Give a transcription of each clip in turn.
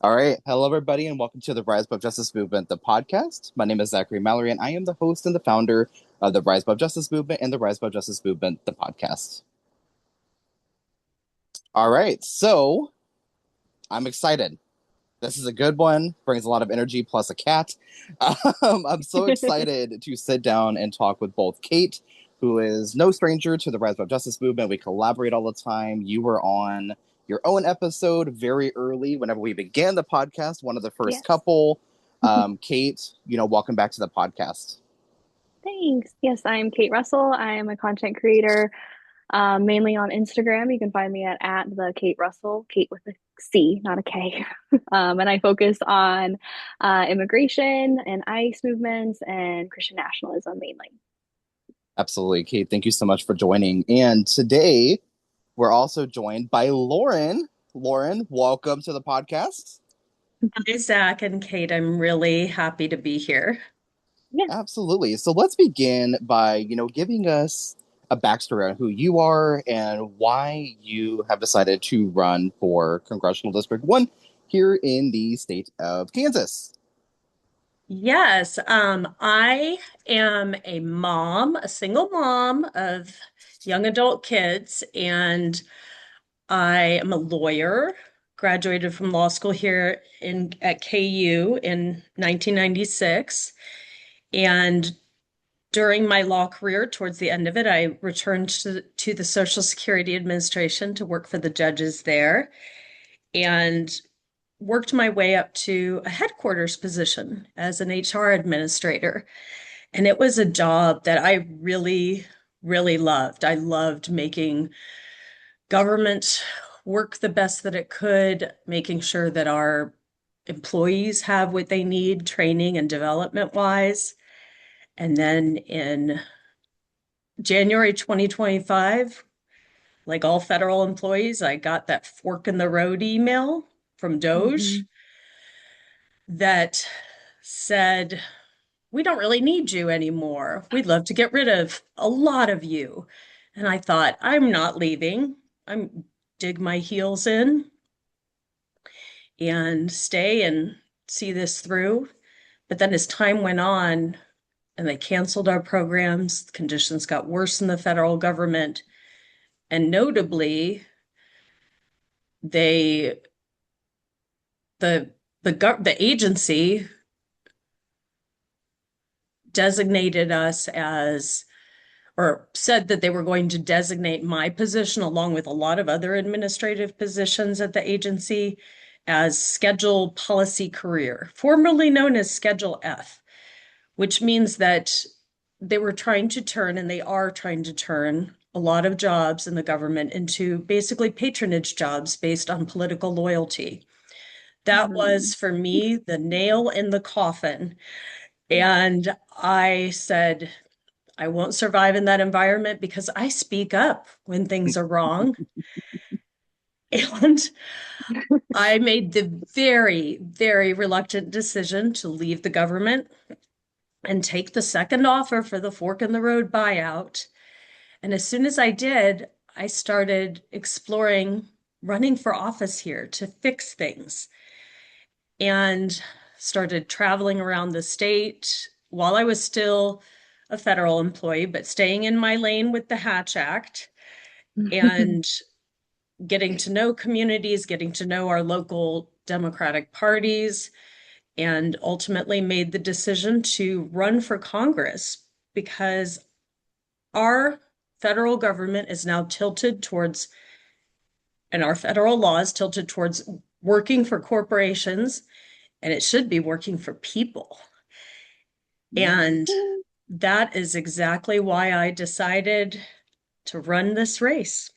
All right. Hello, everybody, and welcome to the Rise Above Justice Movement, the podcast. My name is Zachary Mallory, and I am the host and the founder of the Rise Above Justice Movement and the Rise Above Justice Movement, the podcast. All right. So I'm excited. This is a good one, brings a lot of energy plus a cat. I'm so excited to sit down and talk with both Kate, who is no stranger to the Rise Above Justice Movement. We collaborate all the time. You were on your own episode very early whenever we began the podcast, one of the first Yes. couple. Kate, welcome back to the podcast. Thanks. Yes, I'm Kate Russell. I am a content creator, mainly on Instagram. You can find me at the Kate Russell, Kate with a C, not a K. And I focus on immigration and ICE movements and Christian nationalism mainly. Absolutely, Kate. Thank you so much for joining. And today we're also joined by Lauren. Lauren, welcome to the podcast. Hi, Zach and Kate. I'm really happy to be here. Yeah. Absolutely. So let's begin by, giving us a backstory on who you are and why you have decided to run for Congressional District 1 here in the state of Kansas. Yes, I am a mom, a single mom of young adult kids, and I am a lawyer. Graduated from law school here at KU in 1996. And during my law career, towards the end of it, I returned to the Social Security Administration to work for the judges there. And worked my way up to a headquarters position as an HR administrator. And it was a job that I really, really loved. I loved making government work the best that it could, making sure that our employees have what they need, training and development wise. And then in January 2025, like all federal employees, I got that fork in the road email from hmm DOJ that said, we don't really need you anymore. We'd love to get rid of a lot of you. And I thought, I'm not leaving. I'm dig my heels in and stay and see this through. But then as time went on and they canceled our programs, conditions got worse in the federal government. And notably, they the agency designated us as or said that they were going to designate my position along with a lot of other administrative positions at the agency as Schedule Policy Career, formerly known as Schedule F, which means that they were trying to turn, and they are trying to turn, a lot of jobs in the government into basically patronage jobs based on political loyalty. That hmm was for me the nail in the coffin. And I said, I won't survive in that environment because I speak up when things are wrong. And I made the very, very reluctant decision to leave the government and take the second offer for the fork in the road buyout. And as soon as I did, I started exploring running for office here to fix things and started traveling around the state while I was still a federal employee, but staying in my lane with the Hatch Act and getting to know communities, getting to know our local Democratic parties, and ultimately made the decision to run for Congress because our federal government is now tilted towards, and our federal laws tilted towards working for corporations, and it should be working for people. And that is exactly why I decided to run this race.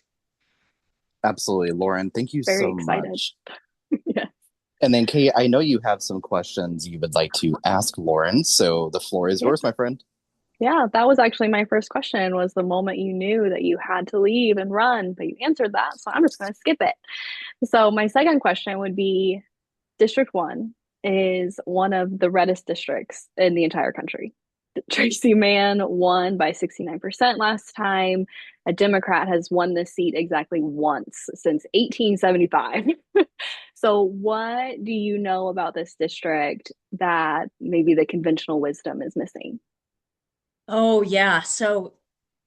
Absolutely, Lauren. Thank you Very so excited. much. Yeah. And then, Kate, I know you have some questions you would like to ask Lauren, so the floor is Yeah. yours, my friend. Yeah, that was actually my first question was the moment you knew that you had to leave and run, but you answered that, so I'm just going to skip it. So my second question would be District 1 is one of the reddest districts in the entire country. Tracy Mann won by 69% last time. A Democrat has won this seat exactly once since 1875. So, what do you know about this district that maybe the conventional wisdom is missing? Oh, yeah. So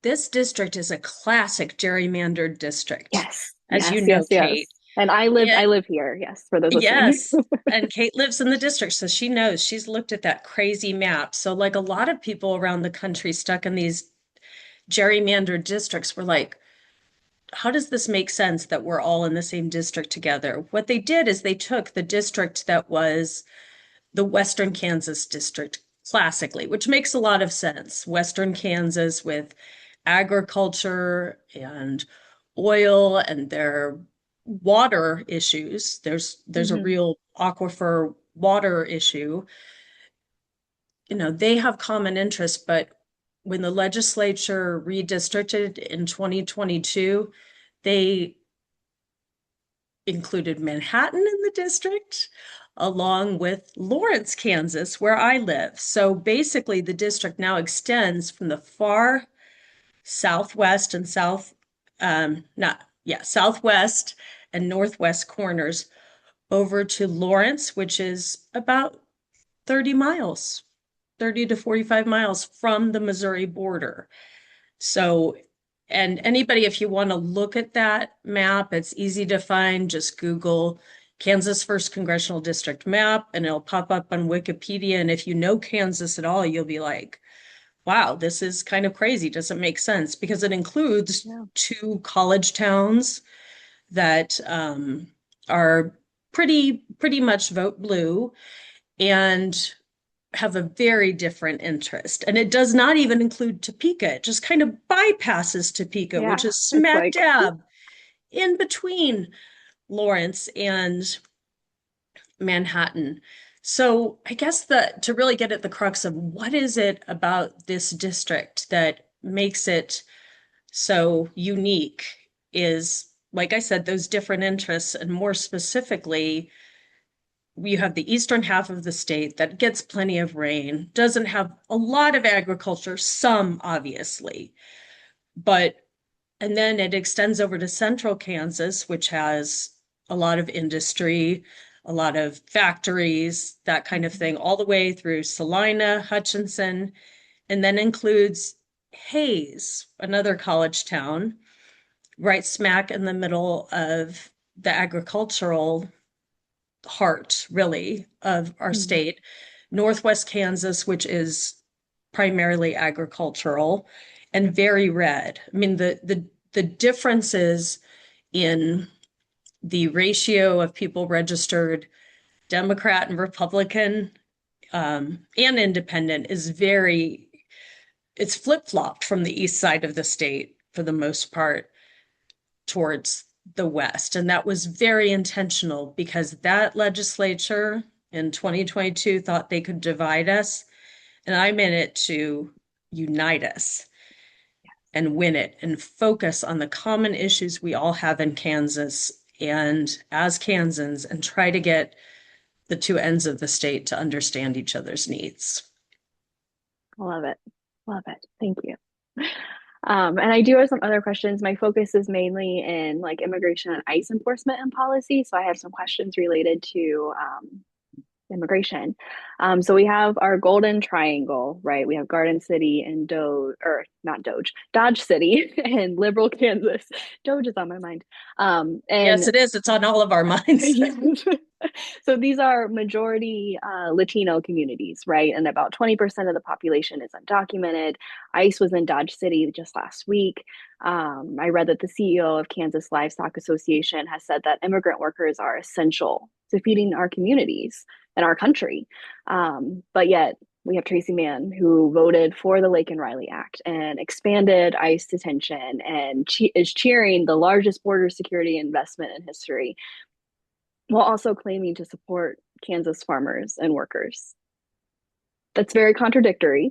this district is a classic gerrymandered district, Yes, as you yes, know, yes, Kate. yes. And I live And I live here, yes, for those listening. yes, and Kate lives in the district, so she knows. She's looked at that crazy map. So, like a lot of people around the country stuck in these gerrymandered districts were like, how does this make sense that we're all in the same district together? What they did is they took the district that was the Western Kansas district classically, which makes a lot of sense. Western Kansas with agriculture and oil and their water issues. There's a Hmm. real aquifer water issue. You know, they have common interests, but when the legislature redistricted in 2022, they included Manhattan in the district, along with Lawrence, Kansas, where I live. So basically, the district now extends from the far southwest and southwest and northwest corners over to Lawrence, which is about 30 miles, 30 to 45 miles from the Missouri border. So, and anybody, if you want to look at that map, it's easy to find. Just Google Kansas First Congressional District map, and it'll pop up on Wikipedia. And if you know Kansas at all, you'll be like, wow, this is kind of crazy. Doesn't make sense because it includes Yeah. two college towns that are pretty much vote blue and have a very different interest. And it does not even include Topeka. It just kind of bypasses Topeka, which Yeah. is It's smack like, dab in between Lawrence and Manhattan. So I guess that to really get at the crux of what is it about this district that makes it so unique is, like I said, those different interests, and more specifically, you have the eastern half of the state that gets plenty of rain, doesn't have a lot of agriculture, some obviously, but and then it extends over to central Kansas, which has a lot of industry, a lot of factories, that kind of thing, all the way through Salina, Hutchinson, and then includes Hayes, another college town, right smack in the middle of the agricultural heart, really, of our mhm. state. Northwest Kansas, which is primarily agricultural and very red. I mean, the differences in the ratio of people registered Democrat and Republican and independent is it's flip-flopped from the east side of the state for the most part towards the West. And that was very intentional because that legislature in 2022 thought they could divide us. And I'm in it to unite us and win it and focus on the common issues we all have in Kansas and as Kansans and try to get the two ends of the state to understand each other's needs. I love it. Love it. Thank you. And I do have some other questions. My focus is mainly in like immigration and ICE enforcement and policy. So I have some questions related to immigration. So we have our golden triangle, right? We have Garden City and Doge, or not Doge, Dodge City and Liberal Kansas. Doge is on my mind. Yes, And it is. It's on all of our minds. so these are majority Latino communities, right? And about 20% of the population is undocumented. ICE was in Dodge City just last week. I read that the CEO of Kansas Livestock Association has said that immigrant workers are essential to feeding our communities and our country. But yet, we have Tracy Mann, who voted for the Lake and Riley Act and expanded ICE detention and is cheering the largest border security investment in history, while also claiming to support Kansas farmers and workers. That's very contradictory.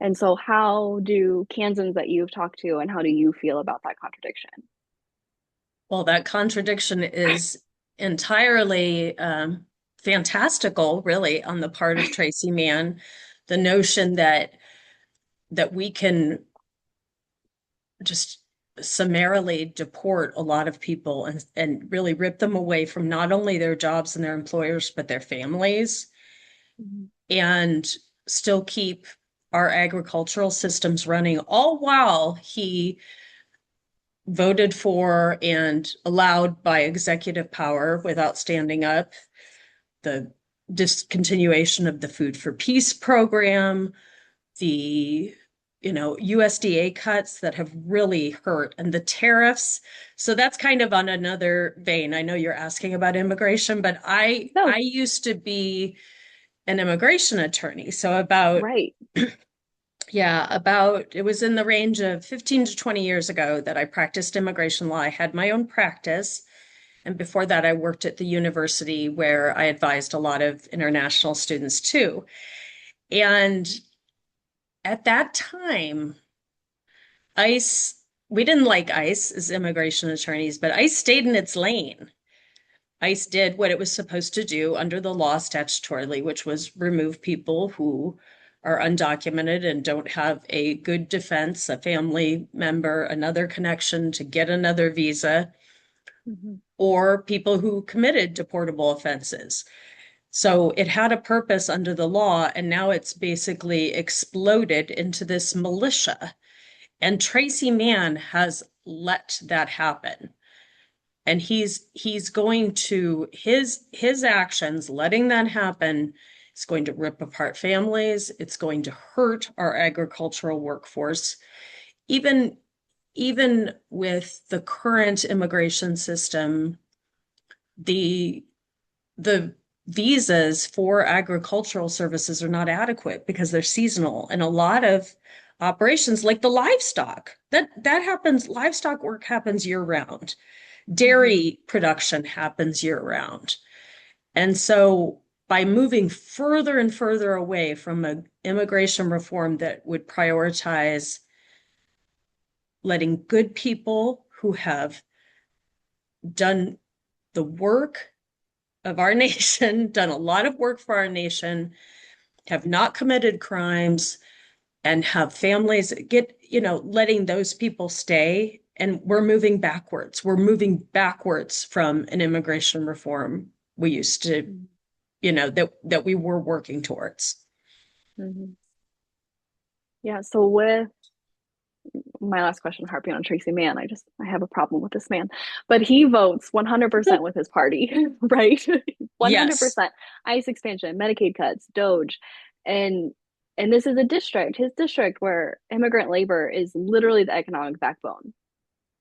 And so, how do Kansans that you've talked to, and how do you feel about that contradiction? Well, that contradiction is entirely fantastical, really, on the part of Tracy Mann. The notion that we can just summarily deport a lot of people and really rip them away from not only their jobs and their employers, but their families, Mhm. and still keep our agricultural systems running, all while he voted for and allowed by executive power without standing up the discontinuation of the Food for Peace program, the USDA cuts that have really hurt, and the tariffs. So that's kind of on another vein. I know you're asking about immigration, but I No, used to be an immigration attorney. So about right. yeah, about it was in the range of 15 to 20 years ago that I practiced immigration law. I had my own practice. And before that, I worked at the university where I advised a lot of international students too. And at that time, ICE, we didn't like ICE as immigration attorneys, but ICE stayed in its lane. ICE did what it was supposed to do under the law statutorily, which was remove people who are undocumented and don't have a good defense, a family member, another connection to get another visa, Mhm. or people who committed deportable offenses. So it had a purpose under the law, and now it's basically exploded into this militia. And Tracy Mann has let that happen. And he's going to his actions, letting that happen, is going to rip apart families. It's going to hurt our agricultural workforce. Even even with the current immigration system, the the visas for agricultural services are not adequate because they're seasonal, and a lot of operations like the livestock that happens, livestock work happens year round, Mhm. dairy production happens year round. And so by moving further and further away from an immigration reform that would prioritize letting good people who have done the work of our nation, done a lot of work for our nation, have not committed crimes, and have families get, letting those people stay. And we're moving backwards. We're moving backwards from an immigration reform we used to, Mhm. that we were working towards. Mhm. Yeah, so with my last question, harping on Tracy Mann, I have a problem with this man, but he votes 100% with his party, right? Yes. 100% ICE expansion, Medicaid cuts, Doge, and this is his district, where immigrant labor is literally the economic backbone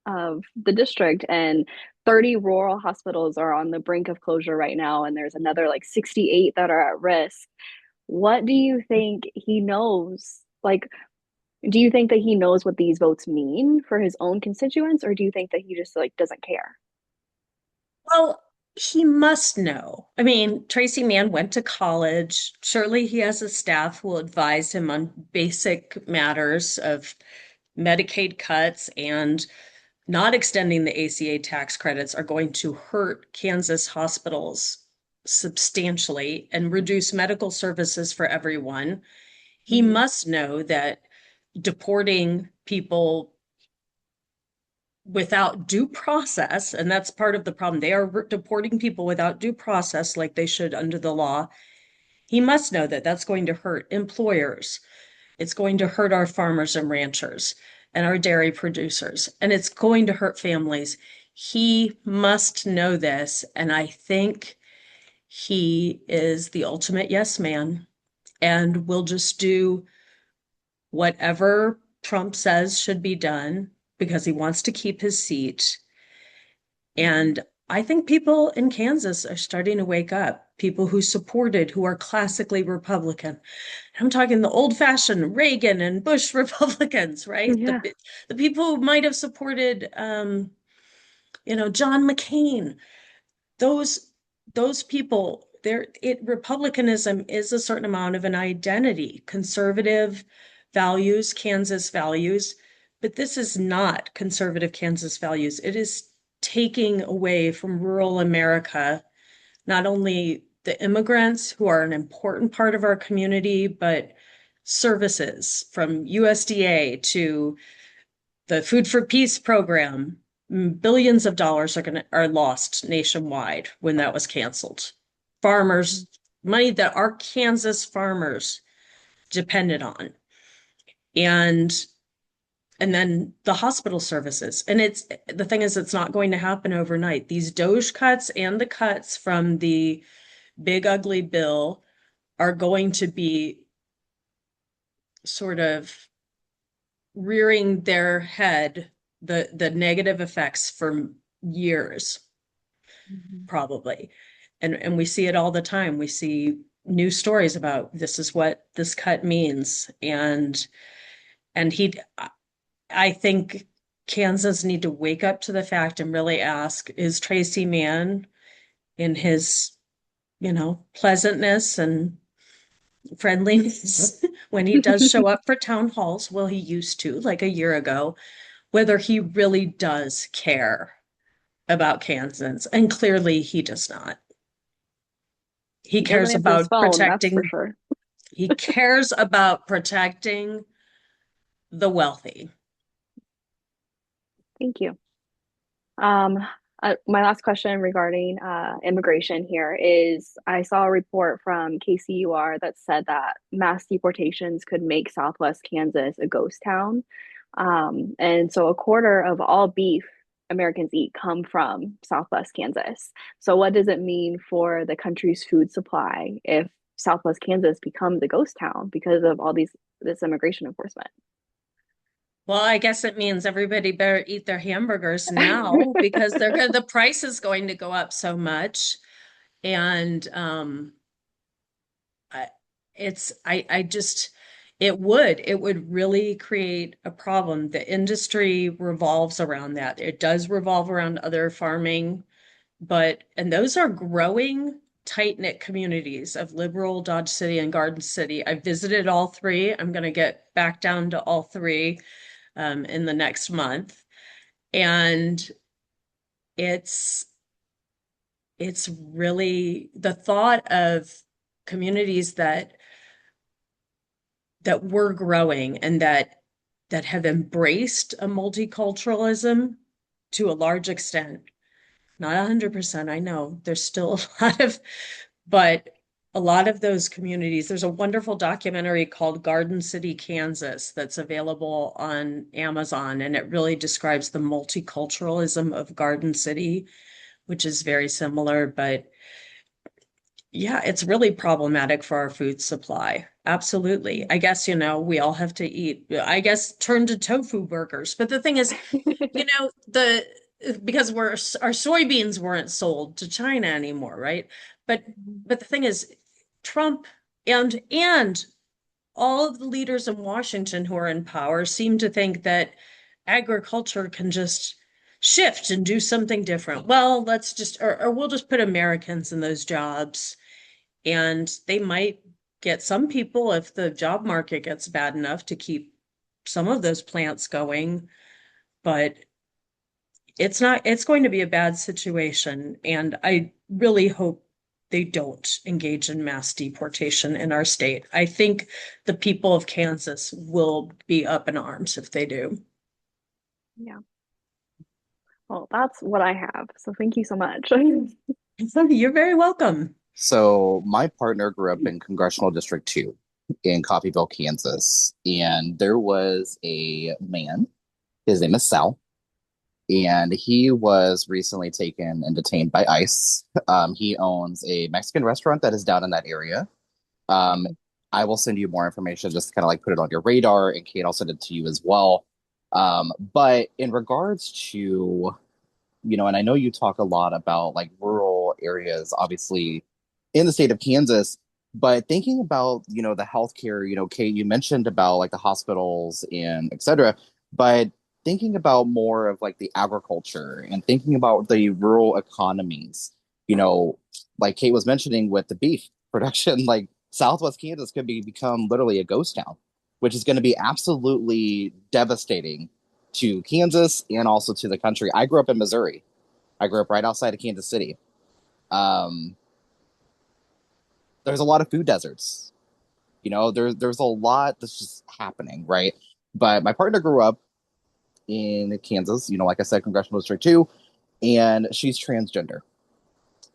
of the district, and 30 rural hospitals are on the brink of closure right now, and there's another like 68 that are at risk. What do you think he knows? Like, do you think that he knows what these votes mean for his own constituents, or do you think that he just like doesn't care? Well, he must know. I mean, Tracy Mann went to college. Surely he has a staff who will advise him on basic matters of Medicaid cuts, and not extending the ACA tax credits are going to hurt Kansas hospitals substantially and reduce medical services for everyone. He Mm-hmm. must know that deporting people without due process, and that's part of the problem. They are deporting people without due process like they should under the law. He must know that that's going to hurt employers. It's going to hurt our farmers and ranchers and our dairy producers, and it's going to hurt families. He must know this, and I think he is the ultimate yes man and will just do whatever Trump says should be done because he wants to keep his seat. Mm-hmm. And I think people in Kansas are starting to wake up. People who are classically Republican. I'm talking the old-fashioned Reagan and Bush Republicans, right? Yeah. The people who might have supported, John McCain. Those those people, Republicanism is a certain amount of an identity, conservative values, Kansas values, but this is not conservative Kansas values. It is taking away from rural America not only the immigrants who are an important part of our community, but services from USDA to the Food for Peace program, billions of dollars are lost nationwide when that was canceled. Farmers, money that our Kansas farmers depended on. And then the hospital services. And it's the thing is, it's not going to happen overnight. These Doge cuts and the cuts from the big ugly bill are going to be sort of rearing their head, the negative effects for years, probably. And we see it all the time. We see news stories about this is what this cut means. And I think Kansas need to wake up to the fact and really ask, is Tracy Mann in his, pleasantness and friendliness when he does show up for town halls? Well, he used to, like a year ago, whether he really does care about Kansans. And clearly he does not. He He doesn't cares answer his about phone, that's for protecting, sure. he cares about protecting the wealthy. Thank you. Um, my last question regarding immigration here is I saw a report from KCUR that said that mass deportations could make Southwest Kansas a ghost town. And so a quarter of all beef Americans eat come from Southwest Kansas. So what does it mean for the country's food supply if Southwest Kansas becomes a ghost town because of all this immigration enforcement? Well, I guess it means everybody better eat their hamburgers now because the price is going to go up so much. And I, I just it would really create a problem. The industry revolves around that. It does revolve around other farming, and those are growing tight-knit communities of Liberal, Dodge City, and Garden City. I visited all three. I'm going to get back down to all three in the next month. And it's it's really the thought of communities that were growing and that have embraced a multiculturalism to a large extent. Not 100%, I know. There's still but a lot of those communities, there's a wonderful documentary called Garden City, Kansas that's available on Amazon, and it really describes the multiculturalism of Garden City, which is very similar, but yeah, it's really problematic for our food supply. Absolutely. I guess, we all have to eat, I guess, turn to tofu burgers. But the thing is, the because our soybeans weren't sold to China anymore, right? But the thing is, Trump and all of the leaders in Washington who are in power seem to think that agriculture can just shift and do something different. Well, let's just or we'll just put Americans in those jobs, and they might get some people if the job market gets bad enough to keep some of those plants going, but it's going to be a bad situation. And I really hope they don't engage in mass deportation in our state. I think the people of Kansas will be up in arms if they do. Yeah. Well, that's what I have. So thank you so much. You're very welcome. So my partner grew up in Congressional District 2 in Coffeyville, Kansas. And there was a man, his name is Sal, and he was recently taken and detained by ICE. He owns a Mexican restaurant that is down in that area. Um, I will send you more information just to kind of like put it on your radar, and Kate, I'll send it to you as well. But in regards to, and I know you talk a lot about like rural areas, obviously in the state of Kansas, but thinking about, the healthcare, Kate, you mentioned about like the hospitals and et cetera, but thinking about more of like the agriculture and thinking about the rural economies, like Kate was mentioning with the beef production, like Southwest Kansas could become literally a ghost town, which is going to be absolutely devastating to Kansas and also to the country. I grew up in Missouri. I grew up right outside of Kansas City. Um, there's a lot of food deserts. There's a lot that's just happening, right? But my partner grew up in Kansas, like I said, Congressional District 2, and she's transgender.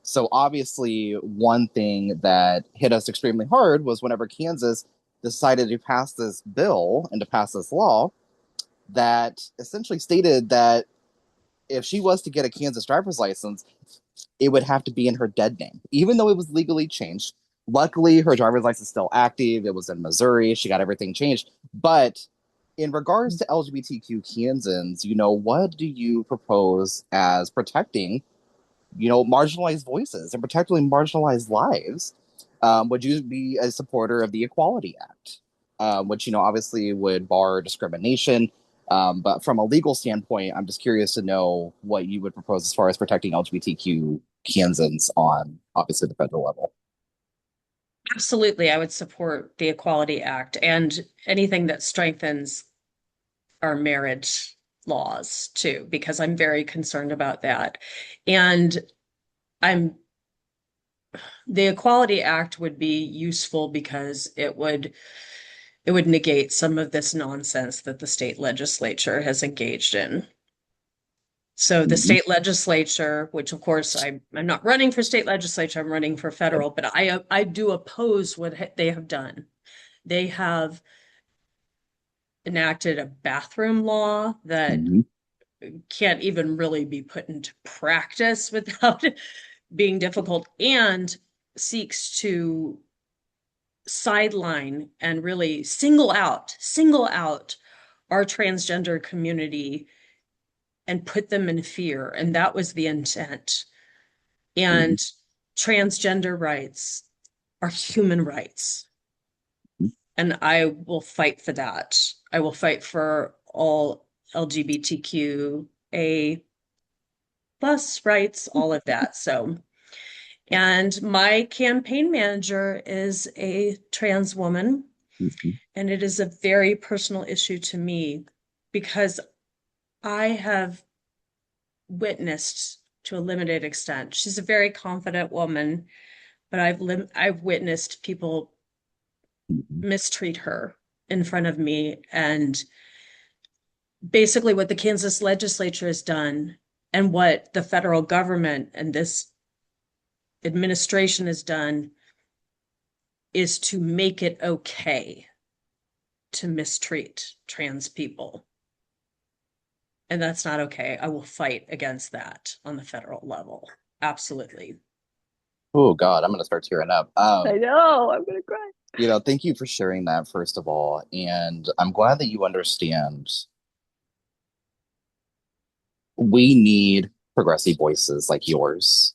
So obviously, one thing that hit us extremely hard was whenever Kansas decided to pass this bill and to pass this law that essentially stated that if she was to get a Kansas driver's license, it would have to be in her dead name, even though it was legally changed. Luckily, her driver's license is still active. It was in Missouri. She got everything changed. But in regards to LGBTQ Kansans, what do you propose as protecting, marginalized voices and protecting marginalized lives? Would you be a supporter of the Equality Act, which, obviously would bar discrimination? But from a legal standpoint, I'm just curious to know what you would propose as far as protecting LGBTQ Kansans on obviously the federal level. Absolutely, I would support the Equality Act and anything that strengthens our marriage laws too, because I'm very concerned about that. And I'm the Equality Act would be useful because it would negate some of this nonsense that the state legislature has engaged in. So the Mhm. state legislature, which of course I'm not running for state legislature, I'm running for federal, but I do oppose what they have done. They have enacted a bathroom law that Mhm. can't even really be put into practice without being difficult, and seeks to sideline and really single out our transgender community and put them in fear. And that was the intent. Mhm. And transgender rights are human rights. And I will fight for that. I will fight for all LGBTQA plus rights, all of that. So, and my campaign manager is a trans woman, Mhm. and it is a very personal issue to me because I have witnessed to a limited extent. She's a very confident woman, but I've witnessed people Mhm. mistreat her in front of me. And basically, what the Kansas legislature has done and what the federal government and this administration has done is to make it okay to mistreat trans people. And that's not okay. I will fight against that on the federal level. Absolutely. Oh God, I'm gonna start tearing up. I know, I'm gonna cry. Thank you for sharing that first of all, and I'm glad that you understand we need progressive voices like yours,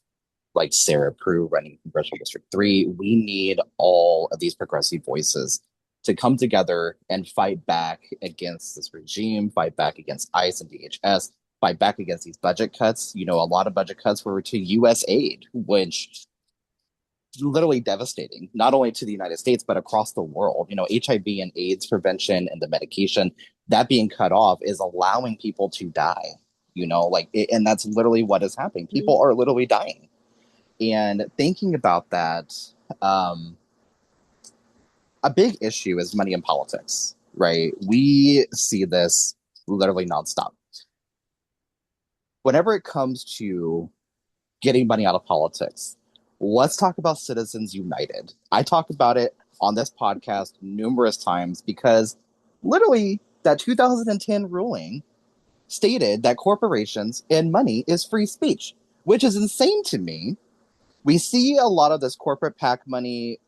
like Sarah Prue running Congressional District 3. We need all of these progressive voices to come together and fight back against this regime, fight back against ICE and DHS, fight back against these budget cuts. A lot of budget cuts were to US aid, which is literally devastating, not only to the United States, but across the world. HIV and AIDS prevention and the medication that being cut off is allowing people to die, and that's literally what is happening. People are literally dying. And thinking about that, um, a big issue is money in politics, right? We see this literally nonstop. Whenever it comes to getting money out of politics, let's talk about Citizens United. I talk about it on this podcast numerous times because literally that 2010 ruling stated that corporations and money is free speech, which is insane to me. We see a lot of this corporate PAC money.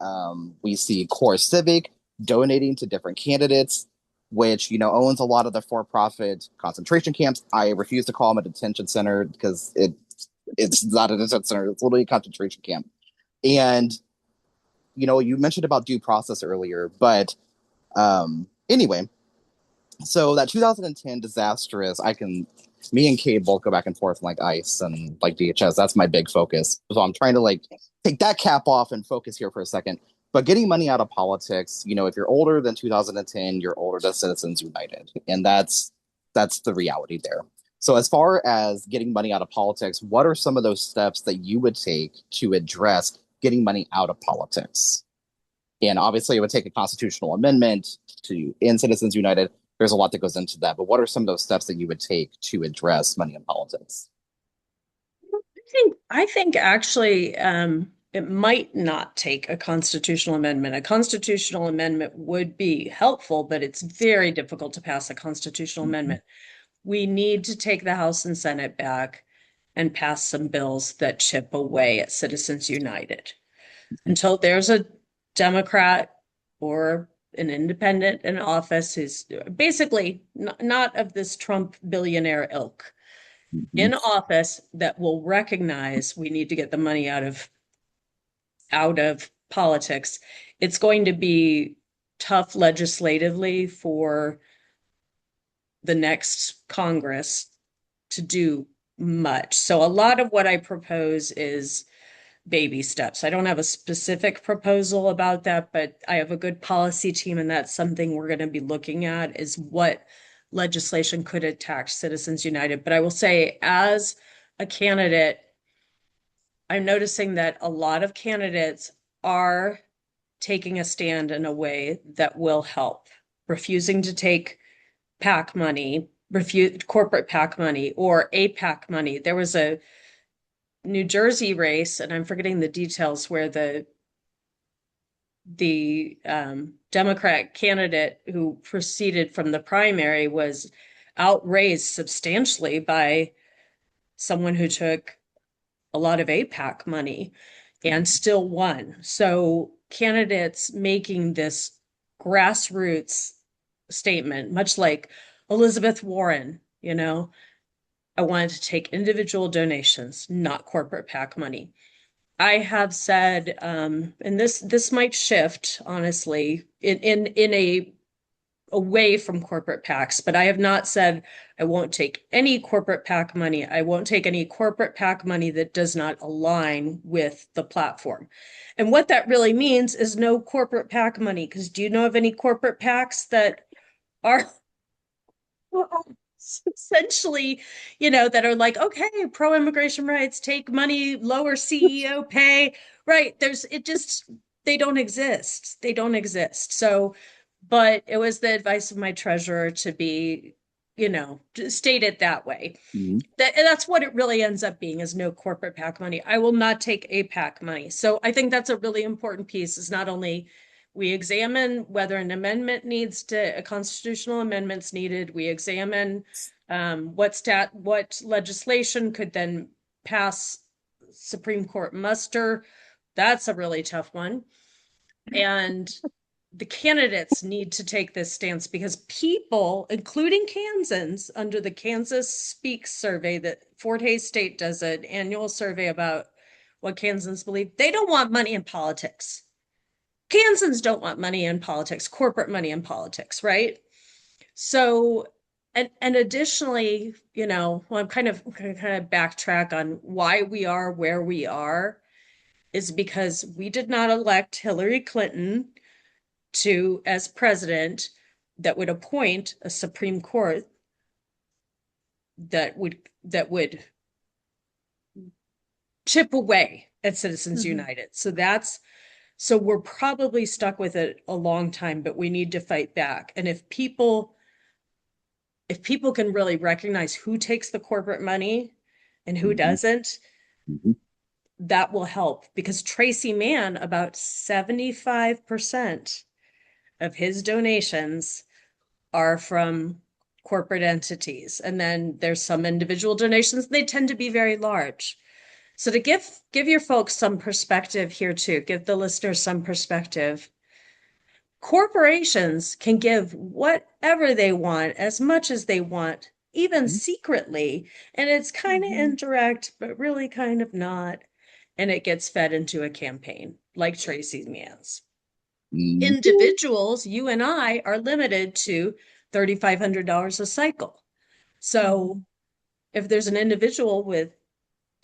We see Core Civic donating to different candidates, which owns a lot of the for-profit concentration camps. I refuse to call them a detention center because it's not a detention center; it's literally a concentration camp. And you mentioned about due process earlier, but anyway, so that 2010 disastrous, me and Kate both go back and forth like ICE and like DHS. That's my big focus. So I'm trying to take that cap off and focus here for a second. But getting money out of politics, if you're older than 2010, you're older than Citizens United, and that's the reality there. So as far as getting money out of politics, what are some of those steps that you would take to address getting money out of politics? And obviously, it would take a constitutional amendment to end Citizens United. there's a lot that goes into that. But what are some of those steps that you would take to address money in politics? I think actually it might not take a constitutional amendment. A constitutional amendment would be helpful, but it's very difficult to pass a constitutional Mhm. amendment. We need to take the House and Senate back and pass some bills that chip away at Citizens United. Until there's a Democrat or an independent in office who's basically not of this Trump billionaire ilk Mhm. in office that will recognize we need to get the money out of politics, it's going to be tough legislatively for the next Congress to do much. So a lot of what I propose is baby steps. I don't have a specific proposal about that, but I have a good policy team, and that's something we're going to be looking at is what legislation could attack Citizens United. But I will say, as a candidate, I'm noticing that a lot of candidates are taking a stand in a way that will help, refusing to take PAC money, refuse corporate PAC money or APAC money. There was a New Jersey race, and I'm forgetting the details, where the Democrat candidate who proceeded from the primary was outraised substantially by someone who took a lot of APAC money and still won. So candidates making this grassroots statement, much like Elizabeth Warren, I wanted to take individual donations, not corporate PAC money. I have said, and this might shift, honestly, in a away from corporate PACs, but I have not said I won't take any corporate PAC money. I won't take any corporate PAC money that does not align with the platform. And what that really means is no corporate PAC money. Because do you know of any corporate PACs that are essentially, that are like, okay, pro immigration rights, take money, lower CEO pay, right? They don't exist. They don't exist. So, but it was the advice of my treasurer to be, to state it that way. Mhm. That's what it really ends up being, is no corporate PAC money. I will not take APAC money. So I think that's a really important piece, is not only we examine whether a constitutional amendment's needed, we examine what legislation could then pass Supreme Court muster. That's a really tough one. And the candidates need to take this stance, because people, including Kansans, under the Kansas Speaks survey that Fort Hays State does, an annual survey about what Kansans believe, they don't want money in politics. Kansans don't want money in politics, corporate money in politics, right? So, and additionally, well, I'm kind of backtrack on why we are where we are, is because we did not elect Hillary Clinton to as president that would appoint a Supreme Court that would chip away at Citizens Mm-hmm. United. So we're probably stuck with it a long time, but we need to fight back. And if people can really recognize who takes the corporate money and who Mhm. doesn't, Mhm. that will help, because Tracy Mann, about 75% of his donations are from corporate entities. And then there's some individual donations, they tend to be very large. So to give your folks some perspective here too, give the listeners some perspective. Corporations can give whatever they want, as much as they want, even secretly, and it's kind of Mm-hmm. indirect, but really kind of not. And it gets fed into a campaign like Tracy Mann's. Mhm. Individuals, you and I, are limited to $3,500 a cycle. So if there's an individual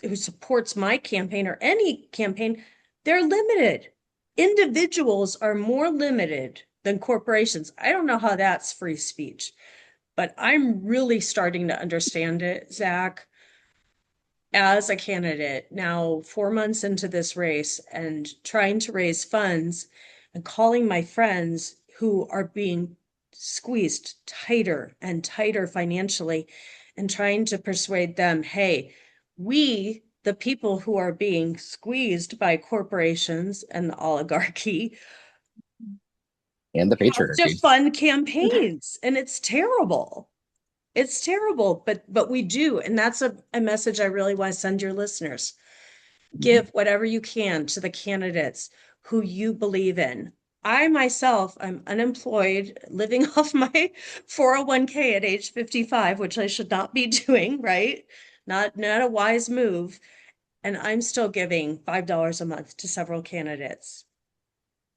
who supports my campaign or any campaign, they're limited. Individuals are more limited than corporations. I don't know how that's free speech, but I'm really starting to understand it, Zach, as a candidate now 4 months into this race and trying to raise funds and calling my friends who are being squeezed tighter and tighter financially, and trying to persuade them, hey, we, the people who are being squeezed by corporations and the oligarchy, And the have to patriarchy. fund campaigns. And it's terrible. It's terrible, but we do. And that's a message I really want to send your listeners. Give whatever you can to the candidates who you believe in. I myself, I'm unemployed, living off my 401k at age 55, which I should not be doing, right? Not a wise move. And I'm still giving $5 a month to several candidates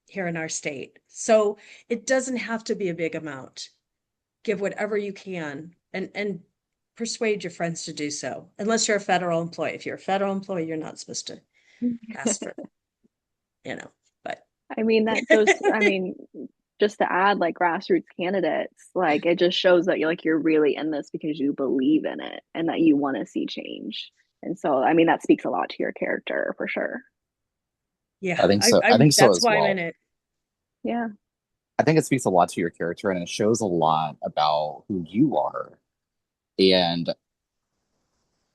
here in our state. So it doesn't have to be a big amount. Give whatever you can and persuade your friends to do so, unless you're a federal employee. If you're a federal employee, you're not supposed to ask for, but I mean, just to add like grassroots candidates, like it just shows that you're really in this because you believe in it and that you want to see change. And so, I mean, that speaks a lot to your character for sure. I yeah, think so. I I'm think so that's as why I'm in well. it. Yeah. I think it speaks a lot to your character and it shows a lot about who you are. And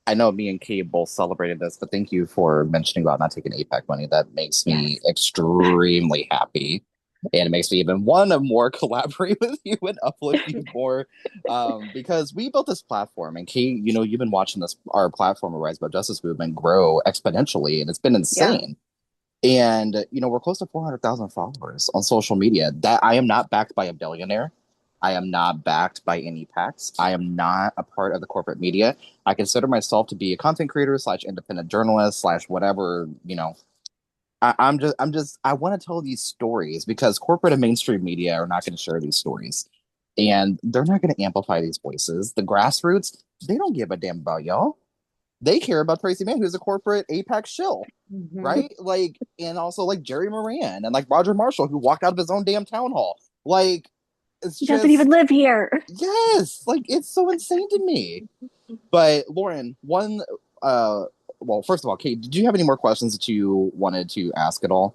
I know me and Kate both celebrated this, but thank you for mentioning about not taking APAC money. That makes me Yes. extremely happy. And it makes me even want to more collaborate with you and uplift you more. Because we built this platform and Kate, you've been watching this, our platform, Rise About Justice movement, grow exponentially and it's been Yeah. insane. And we're close to 400,000 followers on social media. That I am not backed by a billionaire. I am not backed by any PACs. I am not a part of the corporate media. I consider myself to be a content creator slash independent journalist slash whatever. I want to tell these stories because corporate and mainstream media are not going to share these stories. And they're not going to amplify these voices. The grassroots, they don't give a damn about y'all. They care about Tracy Mann, who's a corporate APAC shill, Mhm. right? Like, and also like Jerry Moran and like Roger Marshall, who walked out of his own damn town hall. Like, it's He doesn't even just, live here. yes, like it's so insane to me. But Lauren, uh, well, first of all, Kate, did you have any more questions that you wanted to ask at all?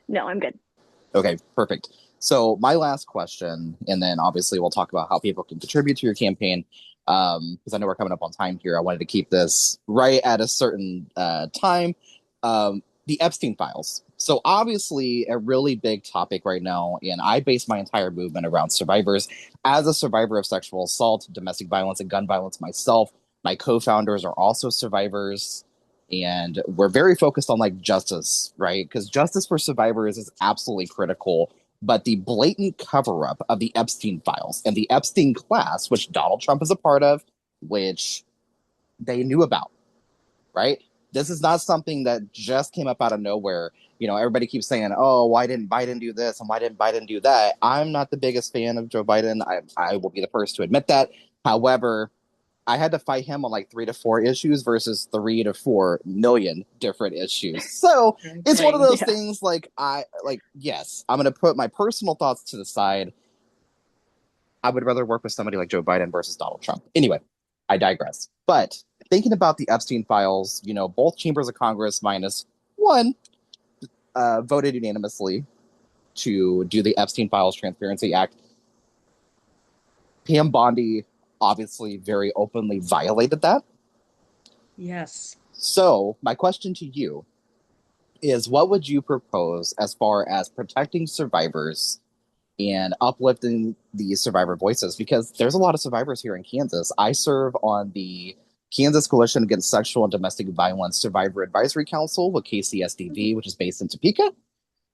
No, I'm good. Okay, perfect. So my last question, and then obviously we'll talk about how people can contribute to your campaign. Because I know we're coming up on time here. I wanted to keep this right at a certain time. The Epstein files. So obviously a really big topic right now, and I base my entire movement around survivors. As a survivor of sexual assault, domestic violence, and gun violence myself, my co-founders are also survivors and we're very focused on like justice, right? Because justice for survivors is absolutely critical. But the blatant cover up of the Epstein files and the Epstein class, which Donald Trump is a part of, which they knew about, right? This is not something that just came up out of nowhere. Everybody keeps saying, oh, why didn't Biden do this? And why didn't Biden do that? I'm not the biggest fan of Joe Biden. I will be the first to admit that. However, I had to fight him on like 3 to 4 issues versus 3 to 4 million different issues. So it's one of Playing. those Yeah. things yes, I'm going to put my personal thoughts to the side. I would rather work with somebody like Joe Biden versus Donald Trump. Anyway, I digress. But thinking about the Epstein files, both chambers of Congress minus one voted unanimously to do the Epstein Files Transparency Act. Pam Bondi obviously very openly violated that. Yes. So, my question to you is what would you propose as far as protecting survivors and uplifting the survivor voices? Because there's a lot of survivors here in Kansas. I serve on the Kansas Coalition Against Sexual and Domestic Violence Survivor Advisory Council with KCSDV, which is based in Topeka.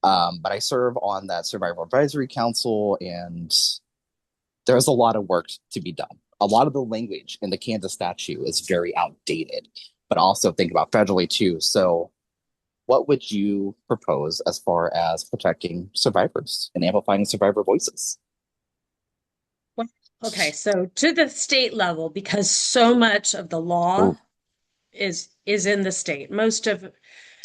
But I serve on that Survivor Advisory Council, and there's a lot of work to be done. A lot of the language in the Kansas statute is very outdated, but also think about federally too. So, what would you propose as far as protecting survivors and amplifying survivor voices? Well, okay, so to the state level, because so much of the law Oh, is in the state. Most of, I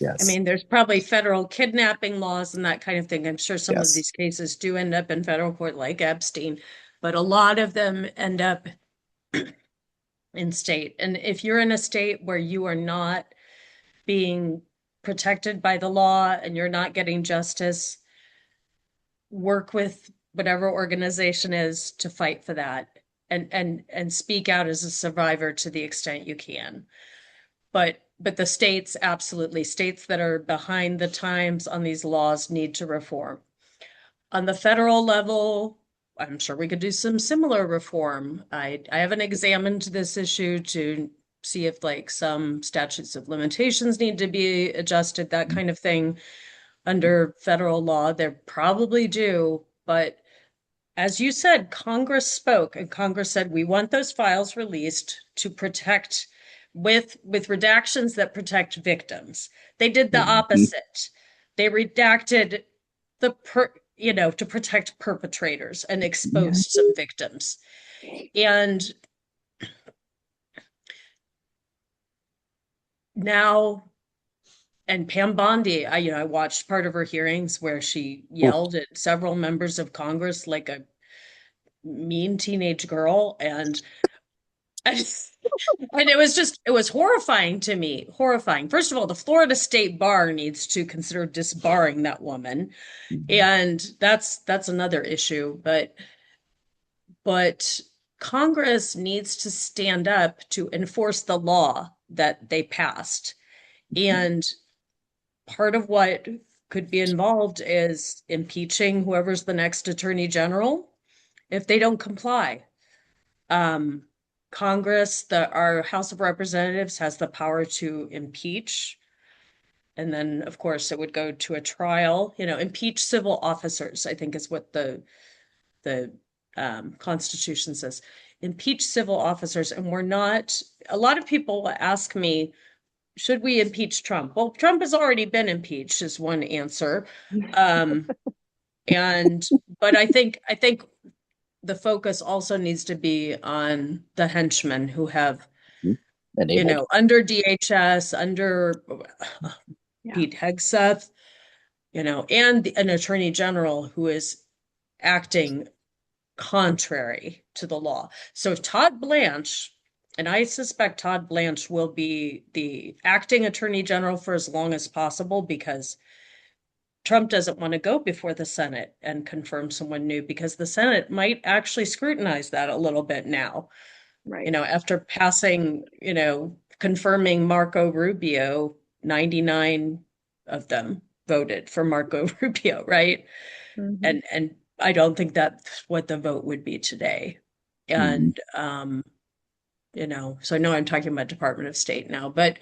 yes, mean, there's probably federal kidnapping laws and that kind of thing. I'm sure some of yes. these cases do end up in federal court, like Epstein, but a lot of them end up in state. And if you're in a state where you are not being protected by the law and you're not getting justice, work with whatever organization is to fight for that and speak out as a survivor to the extent you can. But the states, absolutely, states that are behind the times on these laws need to reform. On the federal level, I'm sure we could do some similar reform. I haven't examined this issue to see if like some statutes of limitations need to be adjusted, that kind of thing under federal law. There probably do, but as you said, Congress spoke and Congress said, we want those files released to protect with redactions that protect victims. They did the opposite. They redacted to protect perpetrators and expose some victims. And now, and Pam Bondi, I watched part of her hearings where she yelled at several members of Congress like a mean teenage girl, and it was horrifying to me. Horrifying. First of all, the Florida State Bar needs to consider disbarring that woman, and that's another issue. But Congress needs to stand up to enforce the law that they passed, and part of what could be involved is impeaching whoever's the next attorney general if they don't comply. Congress, our House of Representatives has the power to impeach. And then, of course, it would go to a trial. Impeach civil officers, I think is what the Constitution says. Impeach civil officers. And a lot of people ask me, should we impeach Trump? Well, Trump has already been impeached is one answer. But I think the focus also needs to be on the henchmen who have, under DHS, under Pete Hegseth, and an attorney general who is acting contrary to the law. So Todd Blanche, and I suspect Todd Blanche will be the acting attorney general for as long as possible because Trump doesn't want to go before the Senate and confirm someone new because the Senate might actually scrutinize that a little bit now. Right. After passing, confirming Marco Rubio, 99 of them voted for Marco Rubio, right? Mm-hmm. And I don't think that's what the vote would be today. And so I know I'm talking about Department of State now, but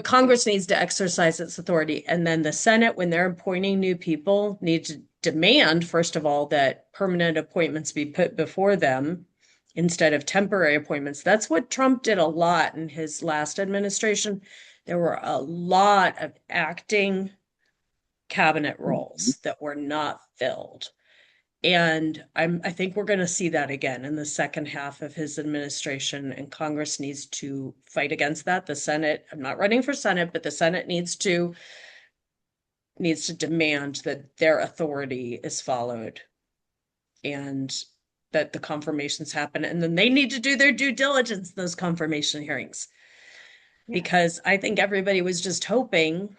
Congress needs to exercise its authority. And then the Senate, when they're appointing new people, need to demand, first of all, that permanent appointments be put before them instead of temporary appointments. That's what Trump did a lot in his last administration. There were a lot of acting cabinet roles that were not filled. And I think we're going to see that again in the second half of his administration, and Congress needs to fight against that. The Senate, I'm not running for Senate, but the Senate needs to demand that their authority is followed and that the confirmations happen. And then they need to do their due diligence in those confirmation hearings. Because I think everybody was just hoping,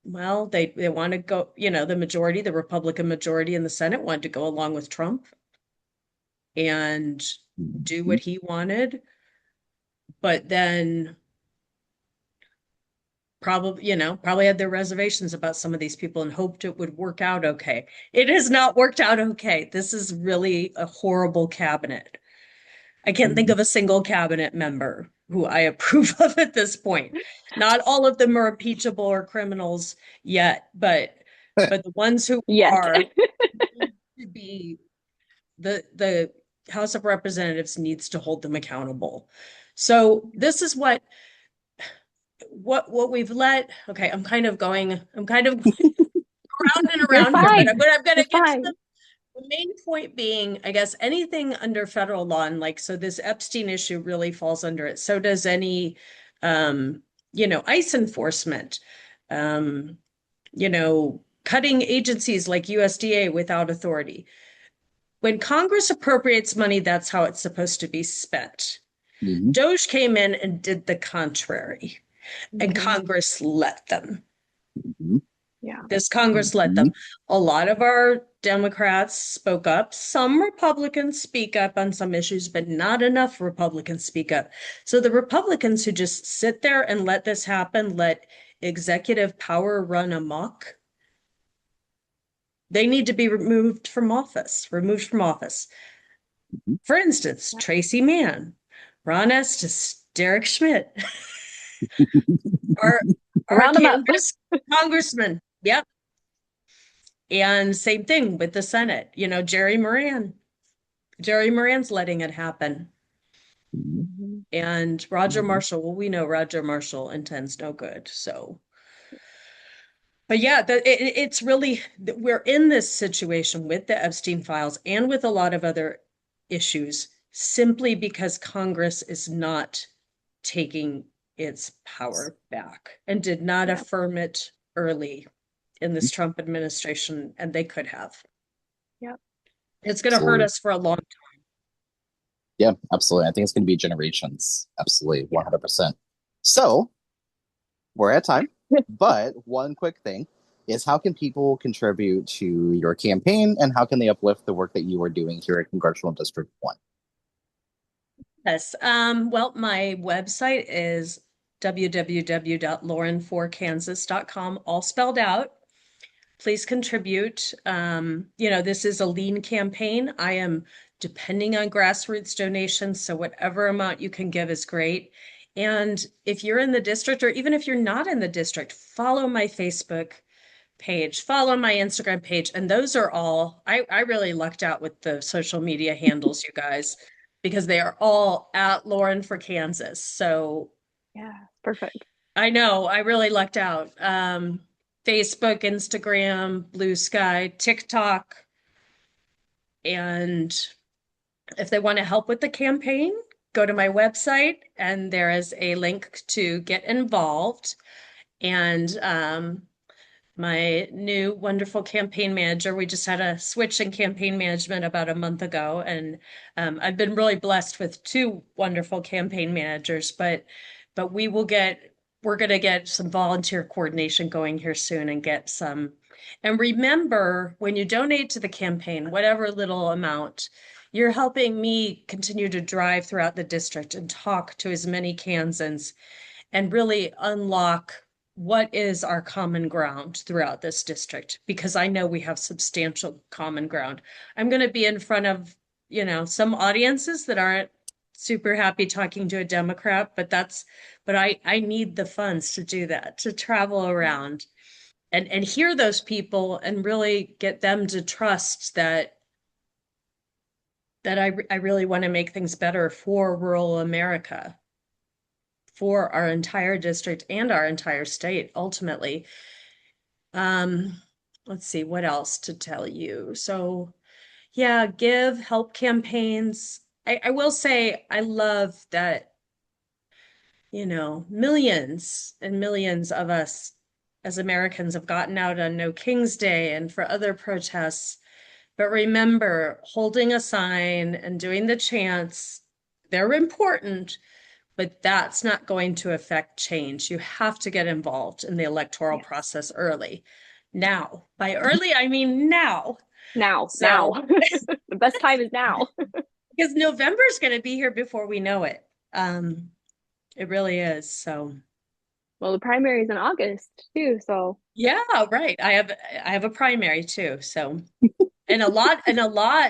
well, they want to go, the majority, the Republican majority in the Senate wanted to go along with Trump and do what he wanted, but then probably had their reservations about some of these people and hoped it would work out okay. It has not worked out okay. This is really a horrible cabinet. I can't think of a single cabinet member who I approve of at this point. Not all of them are impeachable or criminals yet, but the ones who are need to be the House of Representatives needs to hold them accountable. So this is what we've let. Okay, I'm kind of going around and around here, but I'm going to get to the main point being, I guess, anything under federal law, and so this Epstein issue really falls under it. So does any, ICE enforcement, cutting agencies like USDA without authority. When Congress appropriates money, that's how it's supposed to be spent. DOJ came in and did the contrary, and Congress let them. This Congress let them. Mhm. A lot of our Democrats spoke up. Some Republicans speak up on some issues, but not enough Republicans speak up. So the Republicans who just sit there and let this happen, let executive power run amok, they need to be removed from office, removed from office. Mhm. For instance, Tracy Mann, Ron Estes, Derek Schmidt, our, our Round them up. Kansas congressman. Yep. And same thing with the Senate. You know, Jerry Moran. Jerry Moran's letting it happen. Mhm. And Roger Mhm. Marshall, well, we know Roger Marshall intends no good. So, but yeah, it's really, we're in this situation with the Epstein files and with a lot of other issues simply because Congress is not taking its power back and did not Yeah. affirm it early in this Trump administration, and they could have. Yeah. It's going to hurt Absolutely. us for a long time. Yeah, absolutely. I think it's going to be generations. Absolutely, Yeah. 100%. So we're at time, but one quick thing is how can people contribute to your campaign and how can they uplift the work that you are doing here at Congressional District 1? Yes. Well, my website is www.laurenforkansas.com, all spelled out. Please contribute. This is a lean campaign. I am depending on grassroots donations, so whatever amount you can give is great. And if you're in the district, or even if you're not in the district, follow my Facebook page, follow my Instagram page. And those are all, I really lucked out with the social media handles, you guys, because they are all at Lauren for Kansas. So Yeah. Perfect. I know I really lucked out. Facebook, Instagram, Blue Sky, TikTok. And if they want to help with the campaign, go to my website and there is a link to get involved. And my new wonderful campaign manager. We just had a switch in campaign management about a month ago, and I've been really blessed with two wonderful campaign managers. But we're going to get some volunteer coordination going here soon and get some. And remember, when you donate to the campaign, whatever little amount, you're helping me continue to drive throughout the district and talk to as many Kansans and really unlock what is our common ground throughout this district, because I know we have substantial common ground. I'm going to be in front of, some audiences that aren't super happy talking to a Democrat, but I need the funds to do that, to travel Yeah. around and hear those people and really get them to trust that I really want to make things better for rural America, for our entire district and our entire state ultimately. Um, let's see what else to tell you. So, yeah, give help campaigns. I will say I love that, millions and millions of us as Americans have gotten out on No King's Day and for other protests. But remember, holding a sign and doing the chants, they're important, but that's not going to affect change. You have to get involved in the electoral Yes. process early. Now, by early, I mean now. Now. So, The best time is now. because November is going to be here before we know it. It really is. So, Well, the primary is in August too, so yeah, right. I have a primary too. So, and a lot,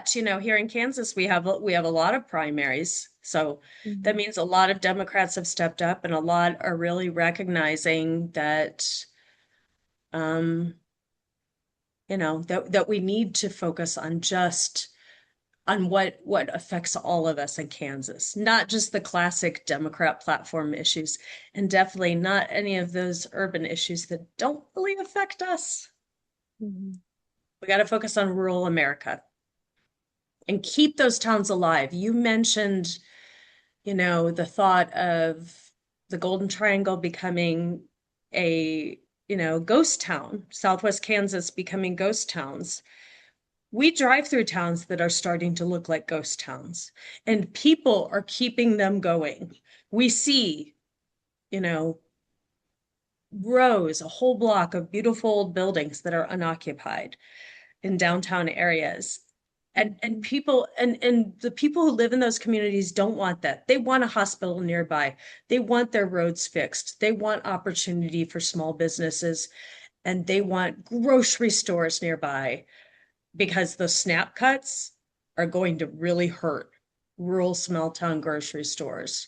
here in Kansas, we have a lot of primaries. So that Mhm. means a lot of Democrats have stepped up and a lot are really recognizing that um, that we need to focus on just on what affects all of us in Kansas, not just the classic Democrat platform issues, and definitely not any of those urban issues that don't really affect us. Mhm. We got to focus on rural America and keep those towns alive. You mentioned, the thought of the Golden Triangle becoming a, ghost town, Southwest Kansas becoming ghost towns. We drive through towns that are starting to look like ghost towns, and people are keeping them going. We see, you know, rows, a whole block of beautiful old buildings that are unoccupied in downtown areas. And people and the people who live in those communities don't want that. They want a hospital nearby. They want their roads fixed. They want opportunity for small businesses, and they want grocery stores nearby because the SNAP cuts are going to really hurt rural small town grocery stores,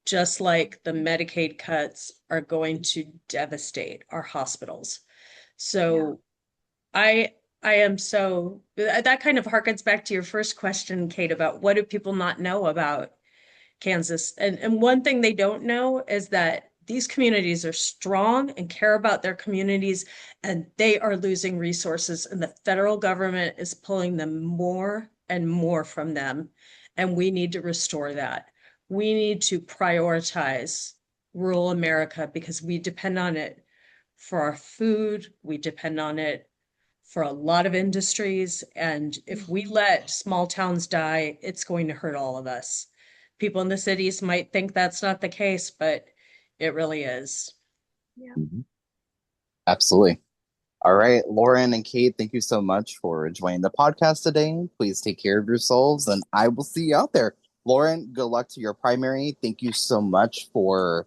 just like the Medicaid cuts are going to devastate our hospitals. Yeah. So I am so that kind of harkens back to your first question, Kate, about what do people not know about Kansas. And one thing they don't know is that these communities are strong and care about their communities, and they are losing resources, and the federal government is pulling them more and more from them. And we need to restore that. We need to prioritize rural America because we depend on it for our food, we depend on it for a lot of industries. And if we let small towns die, it's going to hurt all of us. People in the cities might think that's not the case, but it really is. Yeah. Mhm. Absolutely. All right, Lauren and Kate, thank you so much for joining the podcast today. Please take care of yourselves, and I will see you out there. Lauren, good luck to your primary. Thank you so much for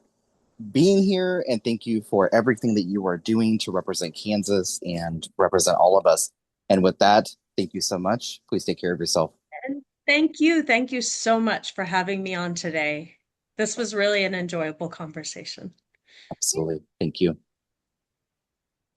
being here, and thank you for everything that you are doing to represent Kansas and represent all of us. And with that, thank you so much. Please take care of yourself. And thank you. Thank you so much for having me on today. This was really an enjoyable conversation. Absolutely. Thank you.